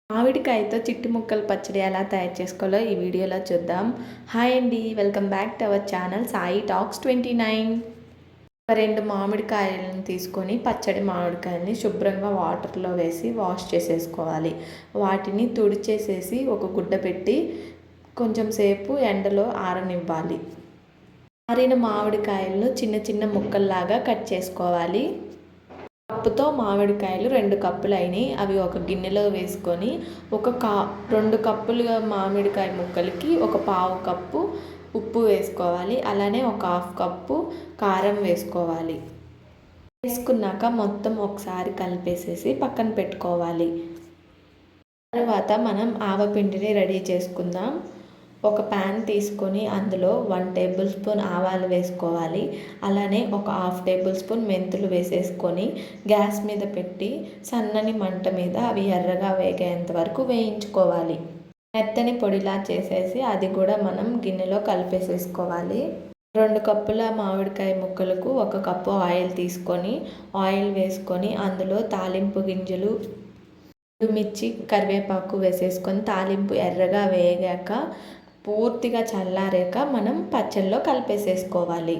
మామిడికాయతో చిట్టి ముక్కల పచ్చడి ఎలా తయారు చేసుకోవాలో ఈ వీడియోలో చూద్దాం. హాయ్ అండి, welcome back to our channel Sai talks 29. ఒక 2 మామిడికాయలను తీసుకొని పచ్చడి మామిడికాయలని శుభ్రంగా వాటర్లో వేసి వాష్ చేసేసుకోవాలి. వాటిని తుడిచేసేసి ఒక గుడ్డ పెట్టి కొంచెం సేపు ఎండలో ఆరనివ్వాలి. ఆరిన మామిడికాయలను చిన్న చిన్న ముక్కల్లాగా కట్ చేసుకోవాలి. కప్పుతో మామిడికాయలు 2 కప్పులు అయినాయి. అవి ఒక గిన్నెలో వేసుకొని 2 కప్పులుగా మామిడికాయ ముక్కలకి ఒక పావు కప్పు ఉప్పు వేసుకోవాలి. అలానే ఒక హాఫ్ కప్పు కారం వేసుకోవాలి. వేసుకున్నాక మొత్తం ఒకసారి కలిపేసేసి పక్కన పెట్టుకోవాలి. తర్వాత మనం ఆవపిండిని రెడీ చేసుకుందాం. ఒక ప్యాన్ తీసుకొని అందులో 1 టేబుల్ స్పూన్ ఆవాలు వేసుకోవాలి. అలానే ఒక హాఫ్ టేబుల్ స్పూన్ మెంతులు వేసేసుకొని గ్యాస్ మీద పెట్టి సన్నని మంట మీద అవి ఎర్రగా వేగేంత వరకు వేయించుకోవాలి. మెత్తని పొడిలా చేసేసి అది కూడా మనం గిన్నెలో కలిపేసేసుకోవాలి. 2 కప్పుల మామిడికాయ ముక్కలకు 1 కప్పు ఆయిల్ తీసుకొని ఆయిల్ వేసుకొని అందులో తాలింపు గింజలు, మిర్చి, కరివేపాకు వేసేసుకొని తాలింపు ఎర్రగా వేగాక పూర్తిగా చల్లారాక మనం పచ్చళ్ళలో కలిపేసేసుకోవాలి.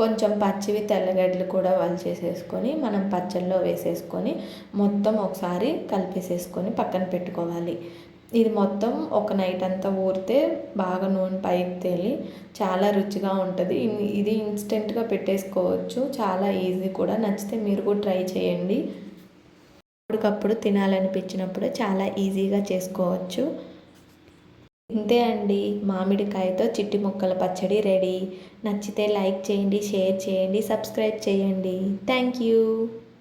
కొంచెం పచ్చివి తెల్లగడ్డలు కూడా వలిచేసేసుకొని మనం పచ్చళ్ళలో వేసేసుకొని మొత్తం ఒకసారి కలిపేసేసుకొని పక్కన పెట్టుకోవాలి. ఇది మొత్తం ఒక నైట్ అంతా ఊరితే బాగా నూనె పైకి తేలి చాలా రుచిగా ఉంటుంది. ఇది ఇన్స్టెంట్గా పెట్టేసుకోవచ్చు, చాలా ఈజీ కూడా. నచ్చితే మీరు కూడా ట్రై చేయండి. అప్పటికప్పుడు తినాలనిపించినప్పుడు చాలా ఈజీగా చేసుకోవచ్చు. ఇంతే అండి, మామిడికాయతో చిట్టి ముక్కల పచ్చడి రెడీ. నచ్చితే లైక్ చేయండి, షేర్ చేయండి, సబ్స్క్రైబ్ చేయండి. Thank you.